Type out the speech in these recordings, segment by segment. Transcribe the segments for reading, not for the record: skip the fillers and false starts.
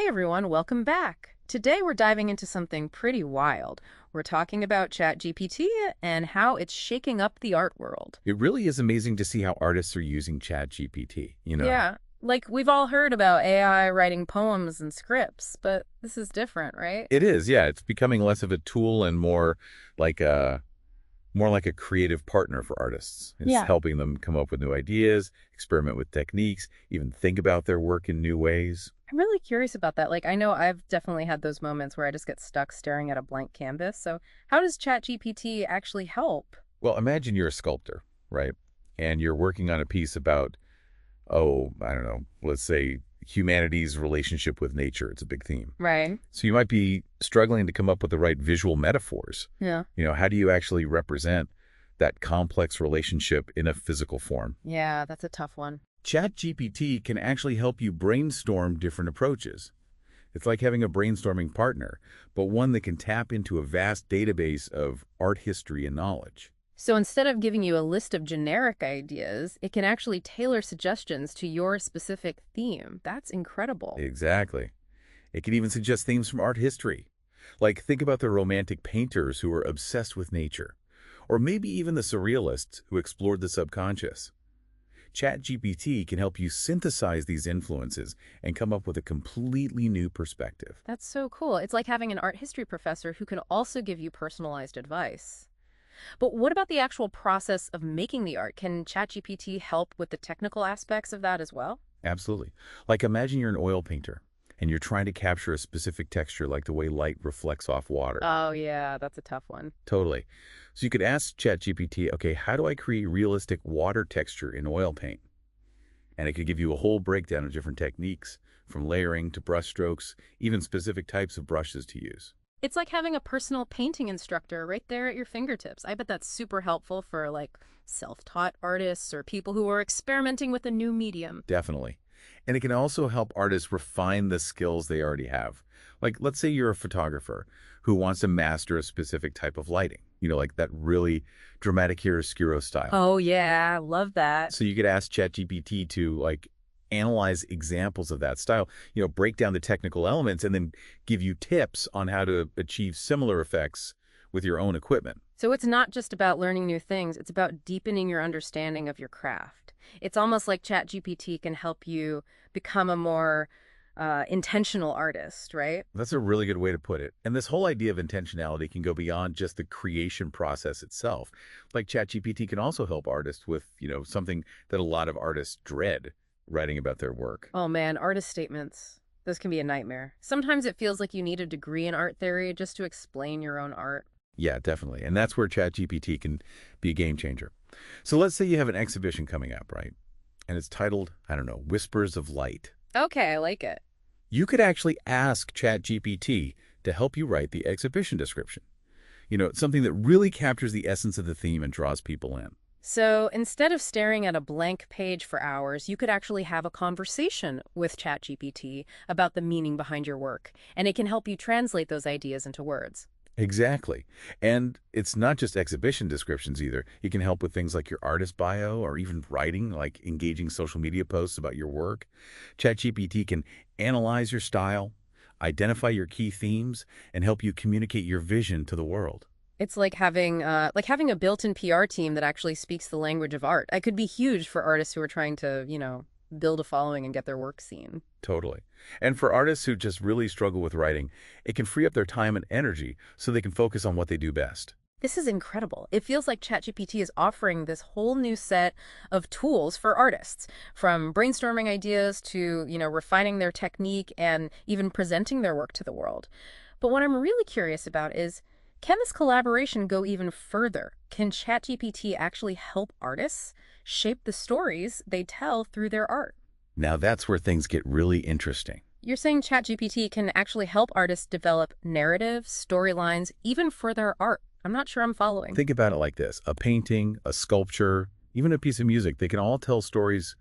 Hey everyone, welcome back. Today we're diving into something pretty wild. We're talking about ChatGPT and how it's shaking up the art world. It really is amazing to see how artists are using ChatGPT, Yeah, like we've all heard about AI writing poems and scripts, but this is different, right? It is, yeah. It's becoming less of a tool and like a more like a creative partner for artists. It's Yeah. helping them come up with new ideas, experiment with techniques, even think about their work in new ways. I'm really curious about that. Like, I know I've definitely had those moments where I just get stuck staring at a blank canvas. So, how does ChatGPT actually help? Well, imagine you're a sculptor, right? And you're working on a piece about, oh, I don't know, let's say humanity's relationship with nature. It's a big theme. Right. So you might be struggling to come up with the right visual metaphors. Yeah. How do you actually represent that complex relationship in a physical form? Yeah, that's a tough one. ChatGPT can actually help you brainstorm different approaches. It's like having a brainstorming partner, but one that can tap into a vast database of art history and knowledge. So instead of giving you a list of generic ideas, it can actually tailor suggestions to your specific theme. That's incredible. Exactly. It can even suggest themes from art history. Like, think about the romantic painters who were obsessed with nature, or maybe even the surrealists who explored the subconscious. ChatGPT can help you synthesize these influences and come up with a completely new perspective. That's so cool. It's like having an art history professor who can also give you personalized advice. But what about the actual process of making the art? Can ChatGPT help with the technical aspects of that as well? Absolutely. Like, imagine you're an oil painter and you're trying to capture a specific texture like the way light reflects off water. Oh, yeah, that's a tough one. Totally. So you could ask ChatGPT, okay, how do I create realistic water texture in oil paint? And it could give you a whole breakdown of different techniques, from layering to brush strokes, even specific types of brushes to use. It's like having a personal painting instructor right there at your fingertips. I bet that's super helpful for like self-taught artists or people who are experimenting with a new medium. Definitely. And it can also help artists refine the skills they already have. Like, let's say you're a photographer who wants to master a specific type of lighting, like that really dramatic chiaroscuro style. Oh, yeah, love that. So you could ask ChatGPT to analyze examples of that style, break down the technical elements and then give you tips on how to achieve similar effects with your own equipment. So it's not just about learning new things, it's about deepening your understanding of your craft. It's almost like ChatGPT can help you become a more intentional artist, right? That's a really good way to put it. And this whole idea of intentionality can go beyond just the creation process itself. Like, ChatGPT can also help artists with, something that a lot of artists dread, writing about their work. Oh man, artist statements. This can be a nightmare. Sometimes it feels like you need a degree in art theory just to explain your own art. Yeah, definitely. And that's where ChatGPT can be a game changer. So let's say you have an exhibition coming up, right? And it's titled, I don't know, Whispers of Light. Okay, I like it. You could actually ask ChatGPT to help you write the exhibition description. Something that really captures the essence of the theme and draws people in. So instead of staring at a blank page for hours, you could actually have a conversation with ChatGPT about the meaning behind your work, and it can help you translate those ideas into words. Exactly. And it's not just exhibition descriptions either. It can help with things like your artist bio or even writing, like engaging social media posts about your work. ChatGPT can analyze your style, identify your key themes, and help you communicate your vision to the world. It's like having a built-in PR team that actually speaks the language of art. It could be huge for artists who are trying to, build a following and get their work seen. Totally. And for artists who just really struggle with writing, it can free up their time and energy so they can focus on what they do best. This is incredible. It feels like ChatGPT is offering this whole new set of tools for artists, from brainstorming ideas to, refining their technique and even presenting their work to the world. But what I'm really curious about is, can this collaboration go even further? Can ChatGPT actually help artists shape the stories they tell through their art? Now that's where things get really interesting. You're saying ChatGPT can actually help artists develop narratives, storylines, even for their art. I'm not sure I'm following. Think about it like this. A painting, a sculpture, even a piece of music, they can all tell stories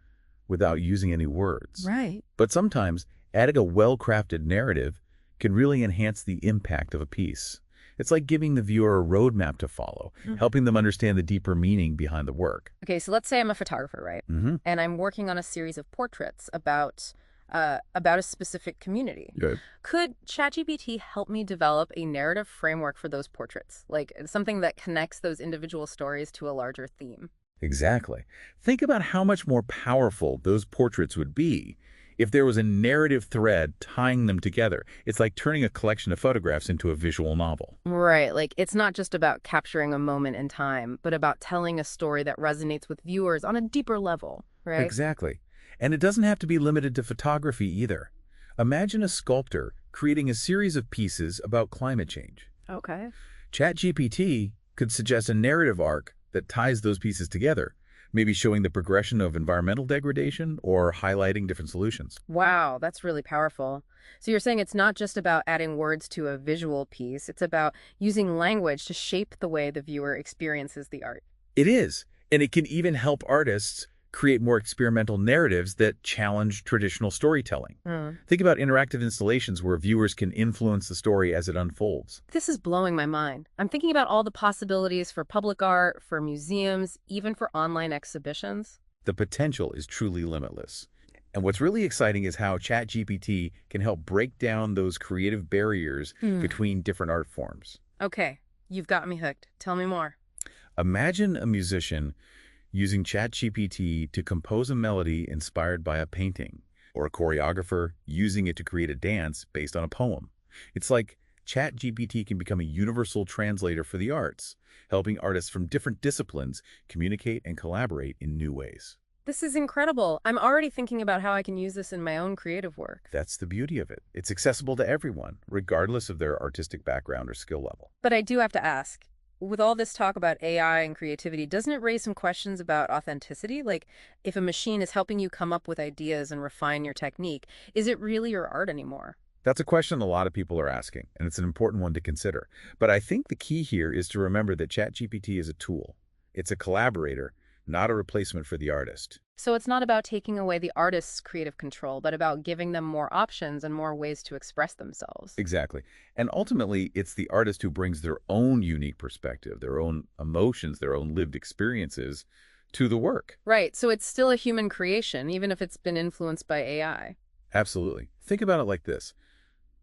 without using any words. Right. But sometimes adding a well-crafted narrative can really enhance the impact of a piece. It's like giving the viewer a roadmap to follow, helping them understand the deeper meaning behind the work. Okay, so let's say I'm a photographer, right? Mm-hmm. And I'm working on a series of portraits about about a specific community. Good. Could ChatGPT help me develop a narrative framework for those portraits, like something that connects those individual stories to a larger theme? Exactly. Think about how much more powerful those portraits would be if there was a narrative thread tying them together. It's like turning a collection of photographs into a visual novel. Right, like it's not just about capturing a moment in time, but about telling a story that resonates with viewers on a deeper level, right? Exactly. And it doesn't have to be limited to photography either. Imagine a sculptor creating a series of pieces about climate change. Okay. ChatGPT could suggest a narrative arc that ties those pieces together, maybe showing the progression of environmental degradation or highlighting different solutions. Wow, that's really powerful. So you're saying it's not just about adding words to a visual piece, it's about using language to shape the way the viewer experiences the art. It is, and it can even help artists create more experimental narratives that challenge traditional storytelling. Hmm. Think about interactive installations where viewers can influence the story as it unfolds. This is blowing my mind. I'm thinking about all the possibilities for public art, for museums, even for online exhibitions. The potential is truly limitless. And what's really exciting is how ChatGPT can help break down those creative barriers Hmm. between different art forms. Okay, you've got me hooked. Tell me more. Imagine a musician using ChatGPT to compose a melody inspired by a painting, or a choreographer using it to create a dance based on a poem. It's like ChatGPT can become a universal translator for the arts, helping artists from different disciplines communicate and collaborate in new ways. This is incredible. I'm already thinking about how I can use this in my own creative work. That's the beauty of it. It's accessible to everyone, regardless of their artistic background or skill level. But I do have to ask, with all this talk about AI and creativity, doesn't it raise some questions about authenticity? Like, if a machine is helping you come up with ideas and refine your technique, is it really your art anymore? That's a question a lot of people are asking, and it's an important one to consider. But I think the key here is to remember that ChatGPT is a tool. It's a collaborator, not a replacement for the artist. So it's not about taking away the artist's creative control, but about giving them more options and more ways to express themselves. Exactly. And ultimately, it's the artist who brings their own unique perspective, their own emotions, their own lived experiences to the work. Right, so it's still a human creation, even if it's been influenced by AI. Absolutely. Think about it like this.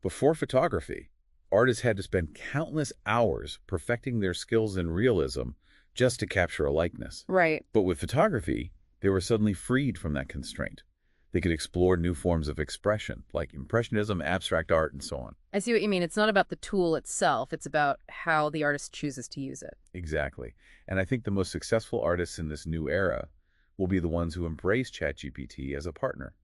Before photography, artists had to spend countless hours perfecting their skills in realism just to capture a likeness. Right. But with photography, they were suddenly freed from that constraint. They could explore new forms of expression, like impressionism, abstract art, and so on. I see what you mean. It's not about the tool itself, it's about how the artist chooses to use it. Exactly. And I think the most successful artists in this new era will be the ones who embrace ChatGPT as a partner,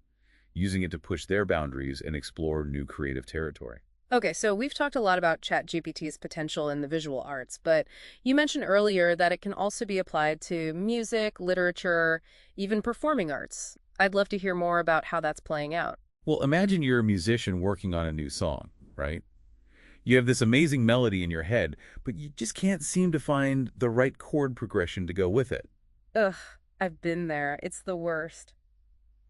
using it to push their boundaries and explore new creative territory. Okay, so we've talked a lot about ChatGPT's potential in the visual arts, but you mentioned earlier that it can also be applied to music, literature, even performing arts. I'd love to hear more about how that's playing out. Well, imagine you're a musician working on a new song, right? You have this amazing melody in your head, but you just can't seem to find the right chord progression to go with it. Ugh, I've been there. It's the worst.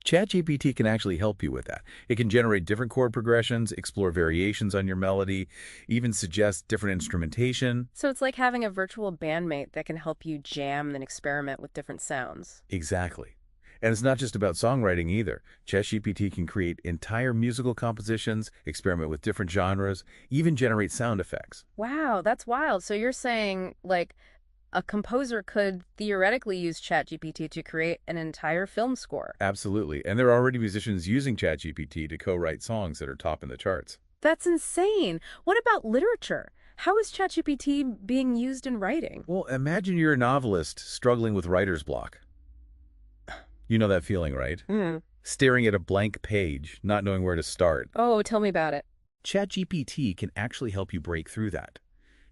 ChatGPT can actually help you with that. It can generate different chord progressions, explore variations on your melody, even suggest different instrumentation. So it's like having a virtual bandmate that can help you jam and experiment with different sounds. Exactly. And it's not just about songwriting either. ChatGPT can create entire musical compositions, experiment with different genres, even generate sound effects. Wow, that's wild. So you're saying, like, a composer could theoretically use ChatGPT to create an entire film score. Absolutely. And there are already musicians using ChatGPT to co-write songs that are top in the charts. That's insane. What about literature? How is ChatGPT being used in writing? Well, imagine you're a novelist struggling with writer's block. You know that feeling, right? Hmm. Staring at a blank page, not knowing where to start. Oh, tell me about it. ChatGPT can actually help you break through that.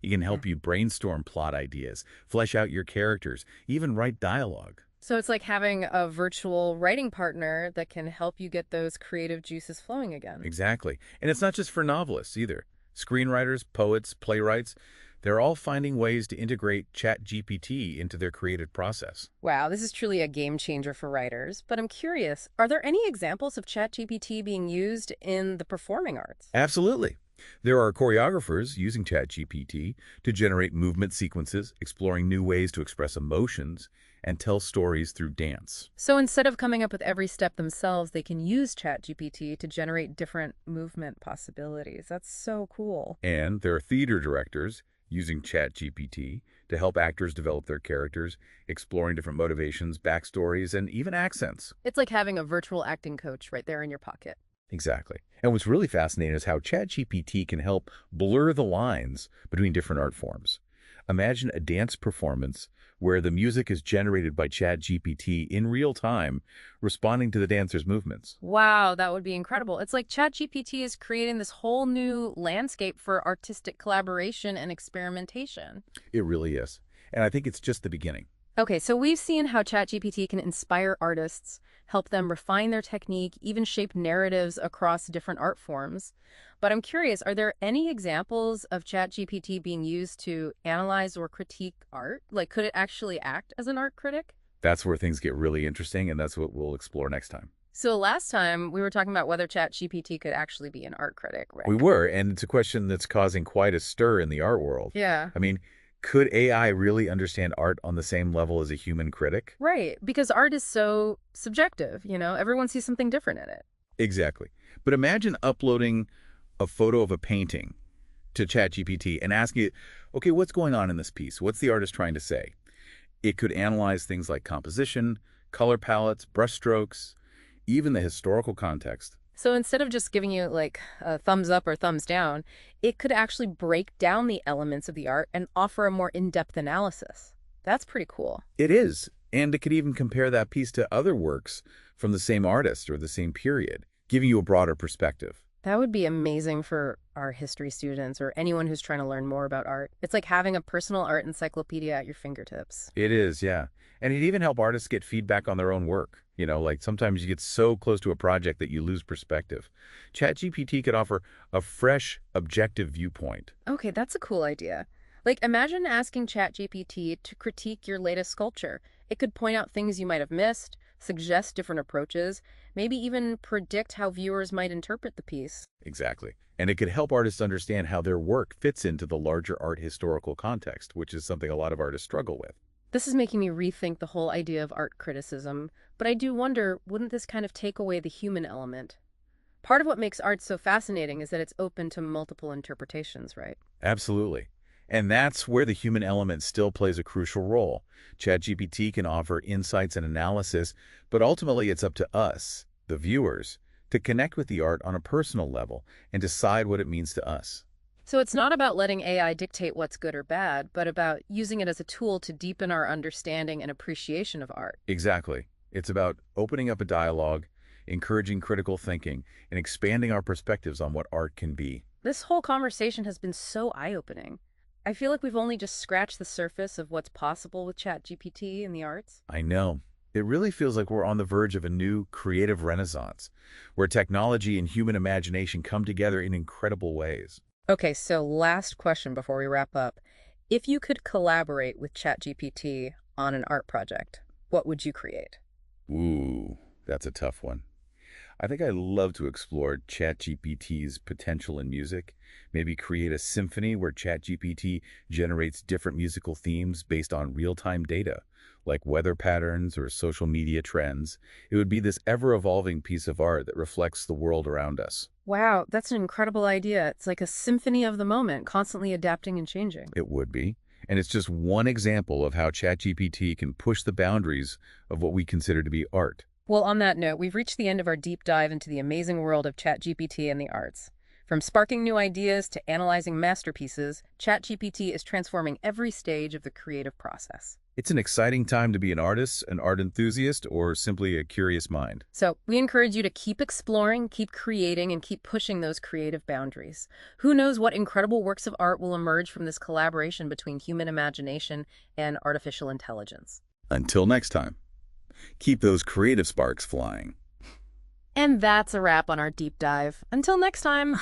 It can help you brainstorm plot ideas, flesh out your characters, even write dialogue. So it's like having a virtual writing partner that can help you get those creative juices flowing again. Exactly. And it's not just for novelists either. Screenwriters, poets, playwrights, they're all finding ways to integrate ChatGPT into their creative process. Wow, this is truly a game changer for writers. But I'm curious, are there any examples of ChatGPT being used in the performing arts? Absolutely. There are choreographers using ChatGPT to generate movement sequences, exploring new ways to express emotions, and tell stories through dance. So instead of coming up with every step themselves, they can use ChatGPT to generate different movement possibilities. That's so cool. And there are theater directors using ChatGPT to help actors develop their characters, exploring different motivations, backstories, and even accents. It's like having a virtual acting coach right there in your pocket. Exactly. And what's really fascinating is how ChatGPT can help blur the lines between different art forms. Imagine a dance performance where the music is generated by ChatGPT in real time, responding to the dancer's movements. Wow, that would be incredible. It's like ChatGPT is creating this whole new landscape for artistic collaboration and experimentation. It really is. And I think it's just the beginning. Okay, so we've seen how ChatGPT can inspire artists, help them refine their technique, even shape narratives across different art forms. But I'm curious, are there any examples of ChatGPT being used to analyze or critique art? Like, could it actually act as an art critic? That's where things get really interesting, and that's what we'll explore next time. So last time we were talking about whether ChatGPT could actually be an art critic, right? We were, and it's a question that's causing quite a stir in the art world. Yeah. I mean, could AI really understand art on the same level as a human critic? Right, because art is so subjective, everyone sees something different in it. Exactly. But imagine uploading a photo of a painting to ChatGPT and asking it, okay, what's going on in this piece? What's the artist trying to say? It could analyze things like composition, color palettes, brushstrokes, even the historical context. So instead of just giving you like a thumbs up or thumbs down, it could actually break down the elements of the art and offer a more in-depth analysis. That's pretty cool. It is. And it could even compare that piece to other works from the same artist or the same period, giving you a broader perspective. That would be amazing for our history students or anyone who's trying to learn more about art. It's like having a personal art encyclopedia at your fingertips. It is, yeah. And it even help artists get feedback on their own work. Like sometimes you get so close to a project that you lose perspective. ChatGPT could offer a fresh, objective viewpoint. Okay, that's a cool idea. Like, imagine asking ChatGPT to critique your latest sculpture. It could point out things you might have missed, suggest different approaches, maybe even predict how viewers might interpret the piece. Exactly. And it could help artists understand how their work fits into the larger art historical context, which is something a lot of artists struggle with. This is making me rethink the whole idea of art criticism, but I do wonder, wouldn't this kind of take away the human element? Part of what makes art so fascinating is that it's open to multiple interpretations, right? Absolutely. And that's where the human element still plays a crucial role. ChatGPT can offer insights and analysis, but ultimately it's up to us, the viewers, to connect with the art on a personal level and decide what it means to us. So it's not about letting AI dictate what's good or bad, but about using it as a tool to deepen our understanding and appreciation of art. Exactly. It's about opening up a dialogue, encouraging critical thinking, and expanding our perspectives on what art can be. This whole conversation has been so eye-opening. I feel like we've only just scratched the surface of what's possible with ChatGPT in the arts. I know. It really feels like we're on the verge of a new creative renaissance, where technology and human imagination come together in incredible ways. Okay, so last question before we wrap up. If you could collaborate with ChatGPT on an art project, what would you create? Ooh, that's a tough one. I think I'd love to explore ChatGPT's potential in music, maybe create a symphony where ChatGPT generates different musical themes based on real-time data, like weather patterns or social media trends. It would be this ever-evolving piece of art that reflects the world around us. Wow, that's an incredible idea. It's like a symphony of the moment, constantly adapting and changing. It would be. And it's just one example of how ChatGPT can push the boundaries of what we consider to be art. Well, on that note, we've reached the end of our deep dive into the amazing world of ChatGPT and the arts. From sparking new ideas to analyzing masterpieces, ChatGPT is transforming every stage of the creative process. It's an exciting time to be an artist, an art enthusiast, or simply a curious mind. So we encourage you to keep exploring, keep creating, and keep pushing those creative boundaries. Who knows what incredible works of art will emerge from this collaboration between human imagination and artificial intelligence. Until next time, keep those creative sparks flying. And that's a wrap on our deep dive. Until next time.